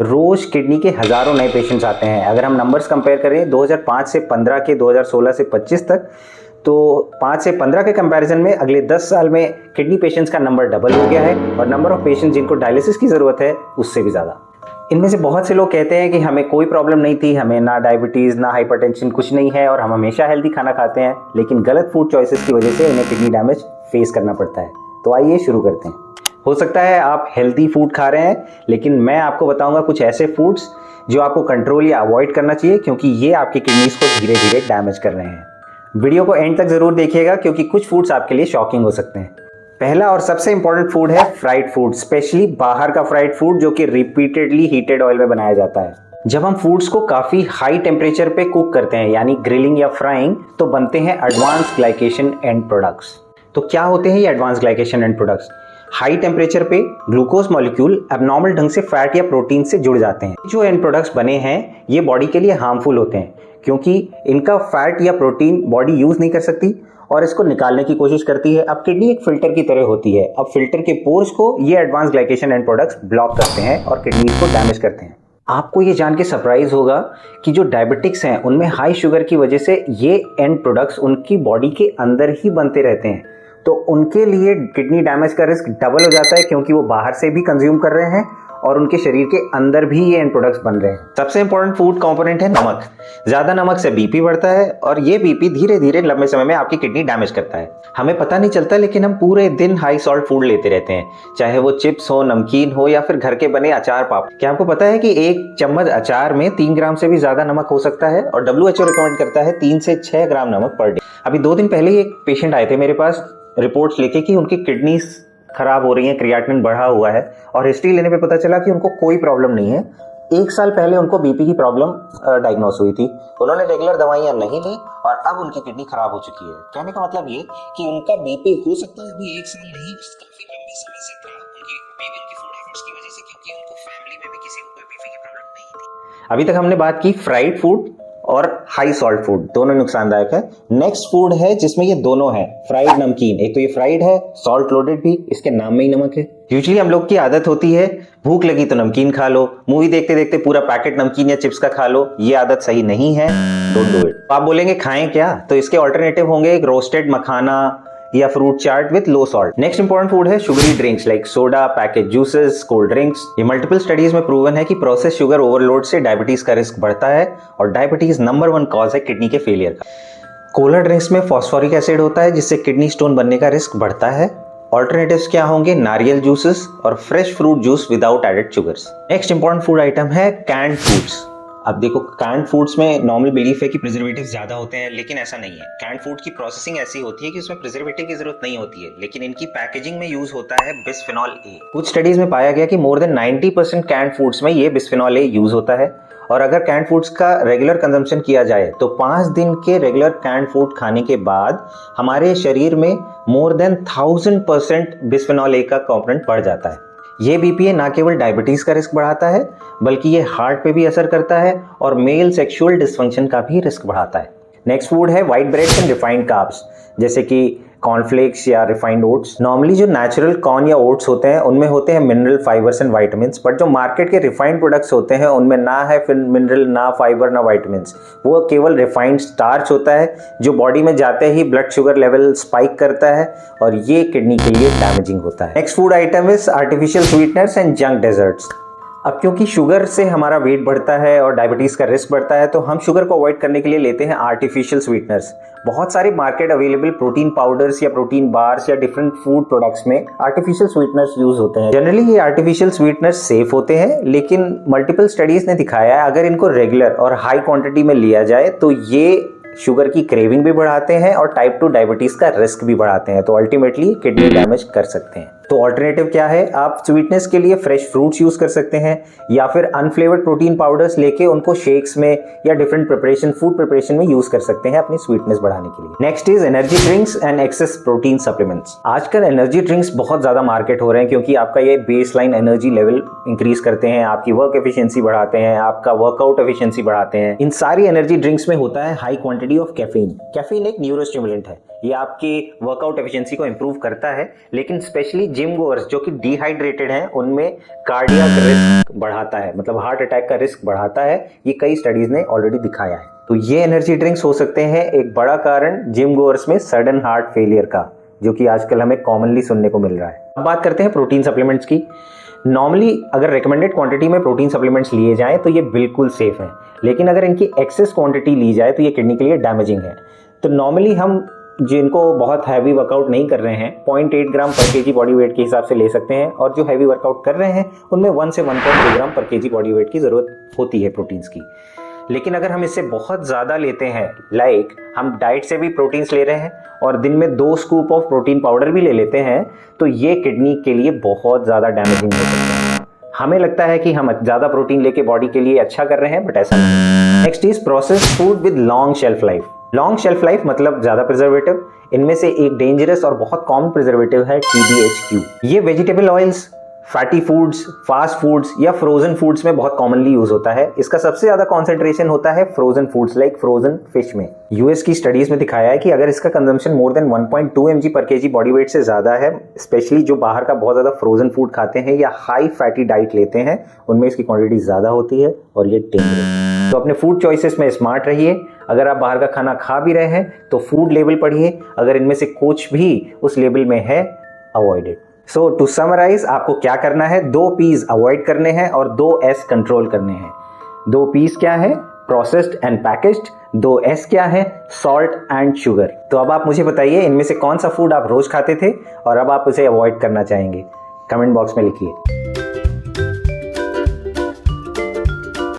रोज kidney के हजारों नए पेशेंट्स आते हैं। अगर हम नंबर्स कंपेयर करें 2005 से 15 के 2016 से 25 तक, तो 5 से 15 के कंपैरिजन में अगले 10 साल में किडनी पेशेंट्स का नंबर डबल हो गया है और नंबर ऑफ पेशेंट्स जिनको डायलिसिस की ज़रूरत है उससे भी ज़्यादा। इनमें से बहुत से लोग कहते हैं कि हमें कोई प्रॉब्लम नहीं थी, हमें ना डायबिटीज़ ना हाइपरटेंशन कुछ नहीं है और हम हमेशा हेल्दी खाना खाते हैं, लेकिन गलत फूड चॉइसेस की वजह से इन्हें किडनी डैमेज फेस करना पड़ता है। तो आइए शुरू करते हैं। हो सकता है आप हेल्दी फूड खा रहे हैं, लेकिन मैं आपको बताऊंगा कुछ ऐसे फूड्स जो आपको कंट्रोल या अवॉइड करना चाहिए, क्योंकि ये आपकी किडनीज को धीरे धीरे डैमेज कर रहे हैं। वीडियो को एंड तक जरूर देखिएगा क्योंकि कुछ फूड्स आपके लिए शॉकिंग हो सकते हैं। पहला और सबसे इंपॉर्टेंट फूड है फ्राइड फूड, स्पेशली बाहर का फ्राइड फूड जो कि रिपीटेडली हीटेड ऑयल में बनाया जाता है। जब हम फूड्स को काफी हाई टेम्परेचर पे कुक करते हैं, यानी ग्रिलिंग या फ्राइंग, तो बनते हैं एडवांस ग्लाइकेशन एंड प्रोडक्ट्स। तो क्या होते हैं ये advance glycation end products? High temperature पे ग्लूकोज मॉलिक्यूल एब्नॉर्मल ढंग से फैट या प्रोटीन से जुड़ जाते हैं। जो एंड प्रोडक्ट्स बने हैं ये बॉडी के लिए हार्मफुल होते हैं क्योंकि इनका फैट या प्रोटीन बॉडी यूज नहीं कर सकती और इसको निकालने की कोशिश करती है। अब किडनी एक फिल्टर की तरह होती है। अब फिल्टर के पोर्स को ये advance glycation end products block करते हैं और किडनी को डैमेज करते हैं। आपको ये जान के सरप्राइज होगा कि जो डायबिटिक्स हैं उनमें हाई शुगर की वजह से ये एंड प्रोडक्ट्स उनकी बॉडी के अंदर ही बनते रहते हैं, तो उनके लिए किडनी डैमेज का रिस्क डबल हो जाता है क्योंकि वो बाहर से भी कंज्यूम कर रहे हैं और उनके शरीर के अंदर भी ये एंड प्रोडक्ट्स बन रहे हैं। सबसे इंपॉर्टेंट फूड कंपोनेंट है नमक। ज्यादा नमक से बीपी बढ़ता है और ये बीपी धीरे धीरे लंबे समय में आपकी किडनी डैमेज करता है। हमें पता नहीं चलता, लेकिन हम पूरे दिन हाई सॉल्ट फूड लेते रहते हैं, चाहे वो चिप्स हो, नमकीन हो या फिर घर के बने अचार पापड़। क्या आपको पता है कि एक चम्मच अचार में 3 ग्राम से भी ज्यादा नमक हो सकता है और WHO रिकमेंड करता है 3 से 6 ग्राम नमक पर डे। अभी 2 दिन पहले एक पेशेंट आए थे मेरे पास रिपोर्ट्स लेके कि उनकी किडनीज खराब हो रही है, क्रिएटिनिन बढ़ा हुआ है, और हिस्ट्री लेने पे पता चला कि उनको कोई प्रॉब्लम नहीं है। 1 साल पहले उनको बीपी की प्रॉब्लम डायग्नोस हुई थी। उन्होंने रेगुलर दवाइयां नहीं ली और अब उनकी किडनी खराब हो चुकी है। कहने का मतलब ये कि उनका बीपी हो सकता है अभी 1 साल नहीं, काफी लंबे समय से था, उनकी फूड हैबिट्स की वजह से, क्योंकि उनको फैमिली में भी किसी को कोई बीपी की प्रॉब्लम नहीं थी। अभी तक हमने बात की फ्राइड फूड और हाई सॉल्ट फूड, दोनों नुकसानदायक है। नेक्स्ट फूड है जिसमें ये दोनों है, फ्राइड नमकीन। एक तो ये फ्राइड है, सॉल्ट लोडेड भी, इसके नाम में ही नमक है। यूजुअली हम लोग की आदत होती है भूख लगी तो नमकीन खा लो, मूवी देखते देखते पूरा पैकेट नमकीन या चिप्स का खा लो। ये आदत सही नहीं है, डोंट डू इट। आप बोलेंगे खाएं क्या, तो इसके ऑल्टरनेटिव होंगे एक रोस्टेड मखाना या fruit chaat with low salt. Next important food है sugary drinks like soda, package juices, cold drinks. ये मल्टीपल स्टडीज में प्रूवन है कि प्रोसेस शुगर ओवरलोड से डायबिटीज का रिस्क बढ़ता है और डायबिटीज नंबर 1 कॉज है किडनी के फेलियर का। कोला ड्रिंक्स में फॉस्फोरिक एसिड होता है जिससे किडनी स्टोन बनने का रिस्क बढ़ता है। ऑल्टरनेटिव्स क्या होंगे? नारियल जूसेस और fresh fruit juice without added sugars. Next important food item है कैंड फूड्स। अब देखो, कैंड फूड्स में नॉर्मल बिलीफ है कि प्रिजर्वेटिव्स ज्यादा होते हैं, लेकिन ऐसा नहीं है। कैंड फूड की प्रोसेसिंग ऐसी होती है कि उसमें प्रिजर्वेटिव की जरूरत नहीं होती है, लेकिन इनकी पैकेजिंग में यूज होता है बिस्फेनॉल ए। कुछ स्टडीज में पाया गया कि मोर देन 90% कैंड फूड्स में ये बिस्फेनॉल ए यूज होता है और अगर कैंड फूड्स का रेगुलर कंजम्पशन किया जाए तो 5 दिन के रेगुलर कैंड फूड खाने के बाद हमारे शरीर में मोर देन 1000% बिस्फेनॉल ए का कंपोनेंट बढ़ जाता है। ये बीपीए ना केवल डायबिटीज का रिस्क बढ़ाता है बल्कि ये हार्ट पे भी असर करता है और मेल सेक्सुअल डिस्फंक्शन का भी रिस्क बढ़ाता है। नेक्स्ट फूड है white breads and refined carbs, जैसे कि कॉर्नफ्लेक्स या रिफाइंड ओट्स। नॉर्मली जो नेचुरल कॉर्न या ओट्स होते हैं उनमें होते हैं mineral, fibres and vitamins, but जो मार्केट के रिफाइंड प्रोडक्ट्स होते हैं उनमें ना है फिर मिनरल, ना फाइबर, ना वाइटामिन्स। वो केवल रिफाइंड स्टार्च होता है जो बॉडी में जाते ही ब्लड शुगर लेवल स्पाइक करता है और ये किडनी के लिए डैमेजिंग होता है। Next food item is artificial sweeteners and junk desserts. अब क्योंकि शुगर से हमारा वेट बढ़ता है और डायबिटीज का रिस्क बढ़ता है, तो हम शुगर को अवॉइड करने के लिए लेते हैं आर्टिफिशियल स्वीटनर्स। बहुत सारे मार्केट अवेलेबल प्रोटीन पाउडर्स या प्रोटीन बार्स या डिफरेंट फूड प्रोडक्ट्स में आर्टिफिशियल स्वीटनर्स यूज होते हैं। जनरली ये आर्टिफिशियल स्वीटनर्स सेफ होते हैं, लेकिन मल्टीपल स्टडीज ने दिखाया है अगर इनको रेगुलर और हाई क्वांटिटी में लिया जाए तो ये शुगर की क्रेविंग भी बढ़ाते हैं और टाइप 2 डायबिटीज का रिस्क भी बढ़ाते हैं, तो अल्टीमेटली किडनी डैमेज कर सकते हैं। तो ऑल्टरनेटिव क्या है? आप स्वीटनेस के लिए फ्रेश फ्रूट्स यूज कर सकते हैं या फिर अनफ्लेवर्ड प्रोटीन पाउडर्स लेके उनको शेक्स में या डिफरेंट प्रिपरेशन, फूड प्रिपरेशन में यूज कर सकते हैं अपनी स्वीटनेस बढ़ाने के लिए। Next is energy drinks and access protein supplements. आजकल एनर्जी ड्रिंक्स बहुत ज्यादा मार्केट हो रहे हैं क्योंकि आपका ये base line energy level increase करते हैं, आपकी वर्क एफिशिएंसी बढ़ाते हैं, आपका वर्कआउट एफिशिएंसी बढ़ाते हैं। इन सारी एनर्जी ड्रिंक्स में होता है high quantity of caffeine. Caffeine एक न्यूरोस्टिमुलेंट है, ये आपकी वर्कआउट एफिशिएंसी को इंप्रूव करता है, लेकिन स्पेशली जिम गोअर्स जो कि डिहाइड्रेटेड हैं उनमें कार्डियक रिस्क बढ़ाता है, मतलब हार्ट अटैक का रिस्क बढ़ाता है। ये कई स्टडीज ने ऑलरेडी दिखाया है। तो ये एनर्जी ड्रिंक्स हो सकते हैं एक बड़ा कारण जिम गोअर्स में सडन हार्ट फेलियर का, जो कि आजकल हमें कॉमनली सुनने को मिल रहा है। अब बात करते हैं प्रोटीन सप्लीमेंट्स की। नॉर्मली अगर रिकमेंडेड क्वांटिटी में प्रोटीन सप्लीमेंट्स लिए जाएं तो ये बिल्कुल सेफ है, लेकिन अगर इनकी एक्सेस क्वांटिटी ली जाए तो ये किडनी के लिए डैमेजिंग है। तो नॉर्मली हम जिनको बहुत हैवी वर्कआउट नहीं कर रहे हैं 0.8 ग्राम पर केजी बॉडी वेट के हिसाब से ले सकते हैं, और जो हैवी वर्कआउट कर रहे हैं उनमें 1 से 1.2 ग्राम पर केजी बॉडी वेट की ज़रूरत होती है प्रोटीन्स की। लेकिन अगर हम इससे बहुत ज़्यादा लेते हैं, लाइक हम डाइट से भी प्रोटीन्स ले रहे हैं और दिन में 2 स्कूप ऑफ प्रोटीन पाउडर भी ले लेते हैं, तो ये किडनी के लिए बहुत ज़्यादा डैमेजिंग हो सकता है। हमें लगता है कि हम ज़्यादा प्रोटीन लेके बॉडी के लिए अच्छा कर रहे हैं, बट ऐसा नहीं। Next is processed food with long shelf life. Long shelf life मतलब ज़्यादा प्रिजर्वेटिव। इनमें से एक डेंजरस और बहुत कॉमन प्रिजर्वेटिव है TBHQ। ये vegetable oils, fatty foods, fast foods या फ्रोजन फूड्स में बहुत कॉमनली यूज होता है। इसका सबसे ज्यादा कॉन्सेंट्रेशन होता है frozen foods like frozen fish में। यूएस की स्टडीज में दिखाया है कि अगर इसका कंजम्पशन मोर देन 1.2 mg पर केजी बॉडी वेट से ज्यादा है, स्पेशली जो बाहर का बहुत ज्यादा फ्रोजन फूड खाते हैं या हाई फैटी डाइट लेते हैं, उनमें इसकी क्वांटिटी ज्यादा होती है और ये डेंजरस। तो अपने फूड चॉइसेस में स्मार्ट रहिए। अगर आप बाहर का खाना खा भी रहे हैं तो फूड लेबल पढ़िए, अगर इनमें से कुछ भी उस लेबल में है, avoid it. So to summarize, आपको क्या करना है? 2 P's अवॉइड करने हैं और 2 S कंट्रोल करने हैं। 2 P's क्या है? Processed and packaged. 2 S क्या है? Salt and sugar. तो अब आप मुझे बताइए इनमें से कौन सा फूड आप रोज खाते थे और अब आप उसे अवॉइड करना चाहेंगे? कमेंट बॉक्स में लिखिए।